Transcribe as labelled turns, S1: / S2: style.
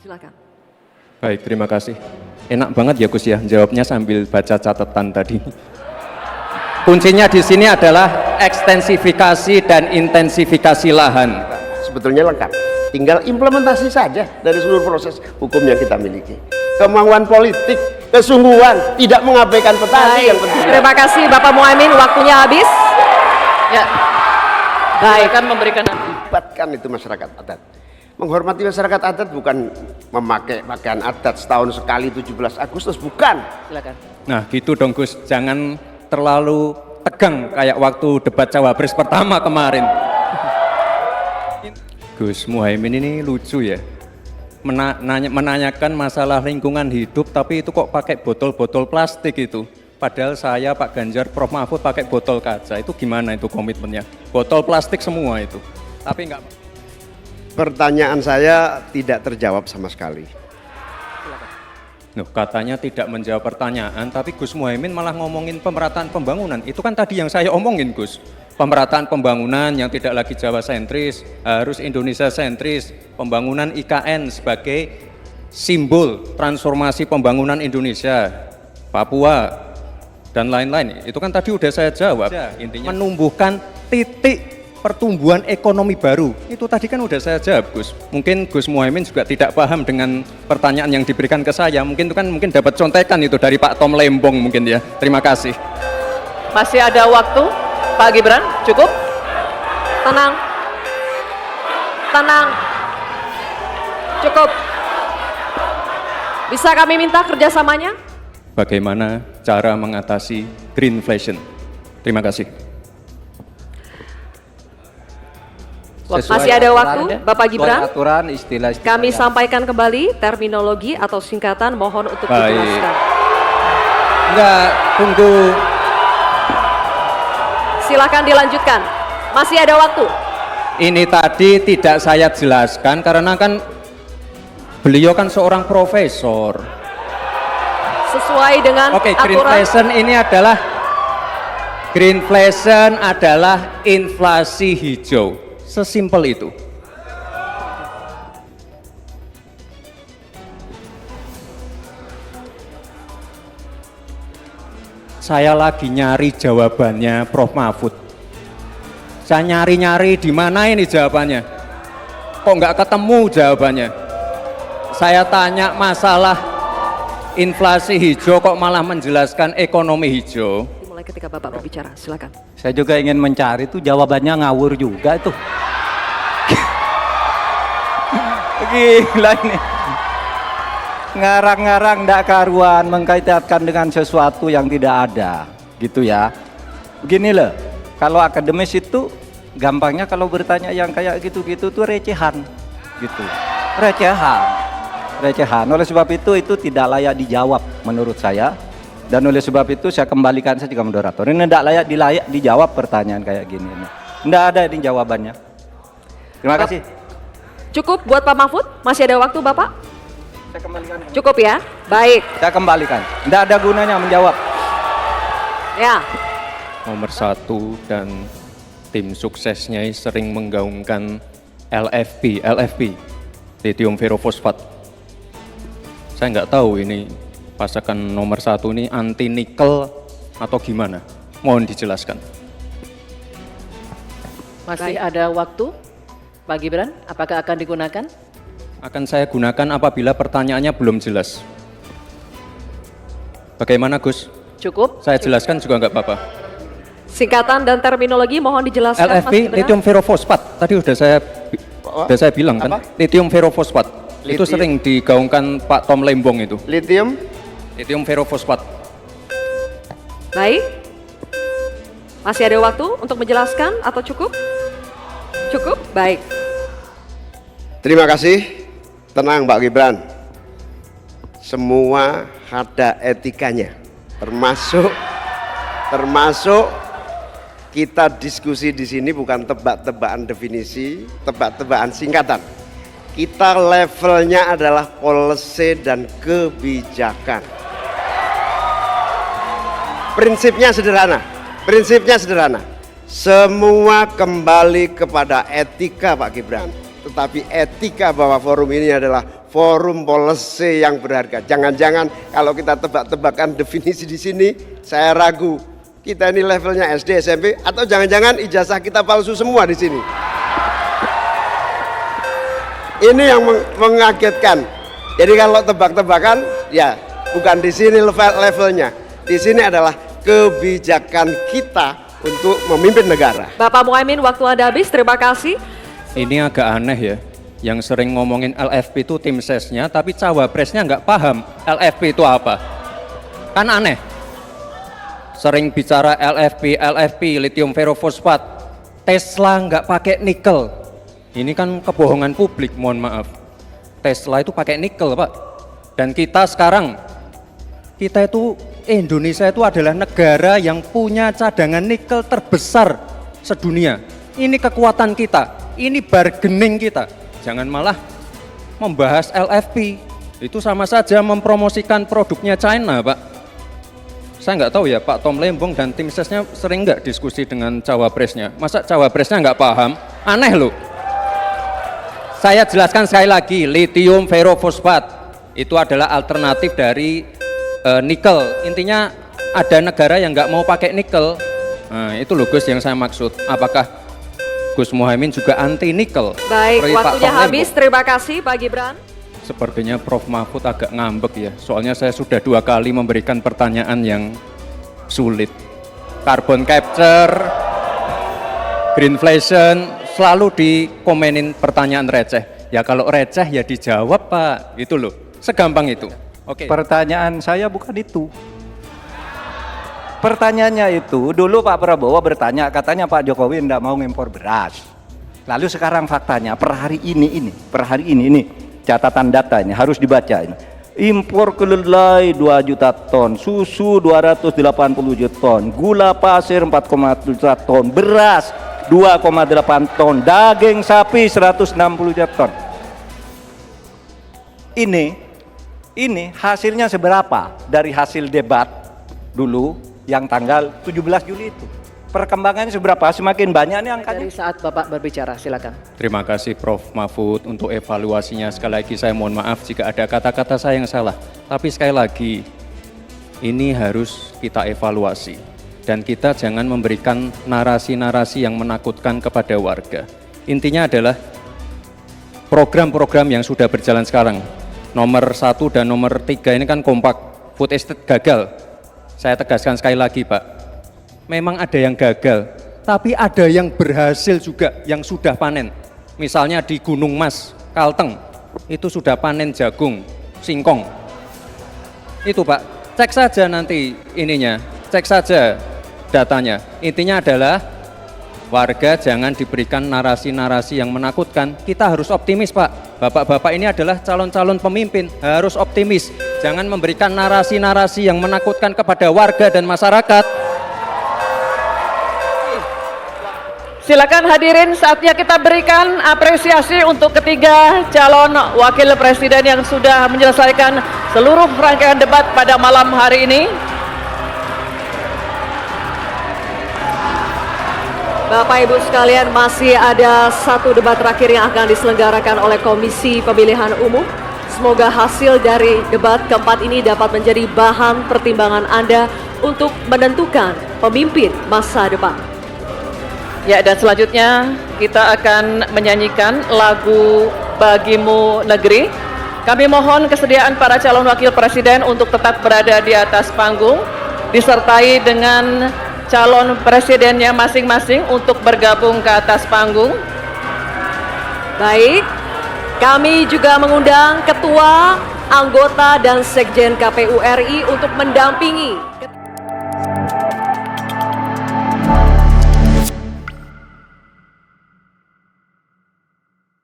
S1: Silakan.
S2: Baik, terima kasih. Enak banget ya Gus ya, jawabnya sambil baca catatan tadi. Kuncinya di sini adalah ekstensifikasi dan intensifikasi lahan.
S3: Sebetulnya lengkap, tinggal implementasi saja dari seluruh proses hukum yang kita miliki. Kemauan politik, kesungguhan, tidak mengabaikan petani yang penting.
S1: Terima kasih Bapak Muhaimin, waktunya habis. Ya. Baik, kan memberikan
S3: Libatkan itu masyarakat adat. Menghormati masyarakat adat bukan memakai pakaian adat setahun sekali 17 Agustus, bukan.
S1: Silakan.
S2: Nah gitu dong Gus, jangan terlalu tegang kayak waktu debat cawapres pertama kemarin. Gus Muhaimin ini lucu ya, menanyakan masalah lingkungan hidup tapi itu kok pakai botol-botol plastik itu. Padahal saya, Pak Ganjar, Prof Mahfud pakai botol kaca, itu gimana itu komitmennya? Botol plastik semua itu, tapi enggak.
S3: Pertanyaan saya tidak terjawab sama sekali.
S2: Loh, katanya tidak menjawab pertanyaan, tapi Gus Muhaimin malah ngomongin pemerataan pembangunan. Itu kan tadi yang saya omongin Gus. Pemerataan pembangunan yang tidak lagi Jawa sentris, harus Indonesia sentris. Pembangunan IKN sebagai simbol transformasi pembangunan Indonesia, Papua, dan lain-lain. Itu kan tadi udah saya jawab. Intinya menumbuhkan titik pertumbuhan ekonomi baru. Itu tadi kan udah saya jawab Gus. Mungkin Gus Muhaimin juga tidak paham dengan pertanyaan yang diberikan ke saya. Mungkin itu kan dapat contekan itu dari Pak Tom Lembong mungkin ya. Terima kasih.
S1: Masih ada waktu, Pak Gibran, cukup? Tenang. Tenang. Cukup. Bisa kami minta kerjasamanya?
S2: Bagaimana cara mengatasi greenflation? Terima kasih.
S1: Masih ada waktu, Bapak Gibran.
S4: Aturan istilah.
S1: Kami sampaikan kembali terminologi atau singkatan, mohon untuk
S2: Baik.
S1: dijelaskan.
S2: Enggak, tunggu.
S1: Silakan dilanjutkan. Masih ada waktu.
S2: Ini tadi tidak saya jelaskan karena kan beliau kan seorang profesor.
S1: Sesuai dengan
S2: Oke,
S1: aturan.
S2: greenflation adalah inflasi hijau. Sesimpel itu. Saya lagi nyari jawabannya Prof Mahfud. Saya nyari-nyari di mana ini jawabannya. Kok nggak ketemu jawabannya? Saya tanya masalah inflasi hijau kok malah menjelaskan ekonomi hijau.
S1: Dimulai ketika Bapak berbicara, silakan.
S4: Saya juga ingin mencari itu jawabannya ngawur juga itu. Gila ini. Ngarang-ngarang ndak karuan mengkaitkan dengan sesuatu yang tidak ada, gitu ya. Begini loh, kalau akademis itu gampangnya kalau bertanya yang kayak gitu-gitu tuh recehan, gitu. Recehan. Oleh sebab itu tidak layak dijawab menurut saya. Dan oleh sebab itu saya kembalikan saja ke moderator. Ini tidak layak dijawab pertanyaan kayak gini. Tidak ada ini jawabannya. Terima kasih.
S1: Cukup buat Pak Mahfud? Masih ada waktu Bapak?
S4: Saya kembalikan.
S1: Cukup ya? Baik.
S4: Saya kembalikan. Tidak ada gunanya menjawab.
S1: Ya.
S2: Nomor 1 dan tim suksesnya sering menggaungkan LFP, lithium ferrofosfat. Saya nggak tahu ini pasokan nomor 1 ini anti nikel atau gimana? Mohon dijelaskan.
S1: Baik.
S5: Masih ada waktu, Pak Gibran, apakah akan digunakan?
S2: Akan saya gunakan apabila pertanyaannya belum jelas. Bagaimana Gus?
S5: Cukup?
S2: Saya jelaskan juga nggak apa-apa.
S1: Singkatan dan terminologi mohon dijelaskan Mas
S2: LFP,
S1: Gibran.
S2: lithium ferrofosfat. Tadi udah saya bilang kan, lithium ferrofosfat. Itu sering digaungkan Pak Tom Lembong itu.
S3: Lithium
S2: Lithium ferrofosfat.
S1: Baik. Masih ada waktu untuk menjelaskan atau cukup? Cukup? Baik.
S3: Terima kasih. Tenang Pak Gibran. Semua ada etikanya. Termasuk kita diskusi di sini bukan tebak-tebakan definisi, tebak-tebakan singkatan. Kita levelnya adalah policy dan kebijakan. Prinsipnya sederhana. Semua kembali kepada etika Pak Gibran. Tetapi etika bahwa forum ini adalah forum policy yang berharga. Jangan-jangan kalau kita tebak-tebakan definisi di sini, saya ragu kita ini levelnya SD, SMP, atau jangan-jangan ijazah kita palsu semua di sini. Ini yang mengagetkan. Jadi kalau tebak-tebakan, ya bukan di sini levelnya. Di sini adalah kebijakan kita untuk memimpin negara.
S1: Bapak Muhaimin, waktu Anda habis. Terima kasih.
S2: Ini agak aneh ya, yang sering ngomongin LFP itu tim sesnya, tapi cawapresnya nggak paham LFP itu apa. Kan aneh. Sering bicara LFP, lithium ferrofosfat, Tesla nggak pakai nikel. Ini kan kebohongan publik, mohon maaf. Tesla itu pakai nikel, Pak. Dan kita sekarang, Indonesia itu adalah negara yang punya cadangan nikel terbesar sedunia. Ini kekuatan kita. Ini bargaining kita. Jangan malah membahas LFP. Itu sama saja mempromosikan produknya China, Pak. Saya nggak tahu ya, Pak Tom Lembong dan tim sesnya sering nggak diskusi dengan cawapresnya. Masa cawapresnya nggak paham? Aneh loh. Saya jelaskan sekali lagi, lithium ferrofosfat itu adalah alternatif dari nikel. Intinya ada negara yang nggak mau pakai nikel. Nah, itu loh Gus yang saya maksud. Apakah Gus Muhaimin juga anti nikel?
S1: Baik,
S2: Pak
S1: waktunya
S2: Tom
S1: habis.
S2: Lembong.
S1: Terima kasih Pak Gibran.
S2: Sepertinya Prof Mahfud agak ngambek ya. Soalnya saya sudah 2 kali memberikan pertanyaan yang sulit. Carbon capture, greenflation, selalu dikomenin pertanyaan receh. Ya kalau receh ya dijawab Pak. Gitu loh. Segampang itu. Oke.
S4: Pertanyaan saya bukan itu. Pertanyaannya itu, dulu Pak Prabowo bertanya, katanya Pak Jokowi tidak mau ngimpor beras. Lalu sekarang faktanya, per hari ini, catatan data ini harus dibaca ini. Impor kedelai 2 juta ton, susu 280 juta ton, gula pasir 4,1 juta ton, beras 2,8 ton, daging sapi 160 juta ton. Ini hasilnya seberapa dari hasil debat dulu yang tanggal 17 Juli itu. Perkembangannya seberapa? Semakin banyak nih angkanya.
S5: Dari saat Bapak berbicara, silakan.
S2: Terima kasih Prof Mahfud untuk evaluasinya. Sekali lagi saya mohon maaf jika ada kata-kata saya yang salah. Tapi sekali lagi, ini harus kita evaluasi. Dan kita jangan memberikan narasi-narasi yang menakutkan kepada warga. Intinya adalah program-program yang sudah berjalan sekarang. Nomor 1 dan nomor 3 ini kan kompak. Food estate gagal. Saya tegaskan sekali lagi Pak, memang ada yang gagal, tapi ada yang berhasil juga, yang sudah panen. Misalnya di Gunung Mas, Kalteng, itu sudah panen jagung, singkong. Itu Pak, cek saja nanti ininya, cek saja datanya. Intinya adalah warga jangan diberikan narasi-narasi yang menakutkan. Kita harus optimis Pak. Bapak-bapak ini adalah calon-calon pemimpin, harus optimis. Jangan memberikan narasi-narasi yang menakutkan kepada warga dan masyarakat.
S1: Silakan hadirin, saatnya kita berikan apresiasi untuk ketiga calon wakil presiden yang sudah menyelesaikan seluruh rangkaian debat pada malam hari ini. Bapak Ibu sekalian, masih ada satu debat terakhir yang akan diselenggarakan oleh Komisi Pemilihan Umum. Semoga hasil dari debat keempat ini dapat menjadi bahan pertimbangan Anda untuk menentukan pemimpin masa depan. Ya, dan selanjutnya kita akan menyanyikan lagu Bagimu Negeri. Kami mohon kesediaan para calon wakil presiden untuk tetap berada di atas panggung, disertai dengan calon presidennya masing-masing untuk bergabung ke atas panggung. Baik, kami juga mengundang ketua, anggota, dan sekjen KPU RI untuk mendampingi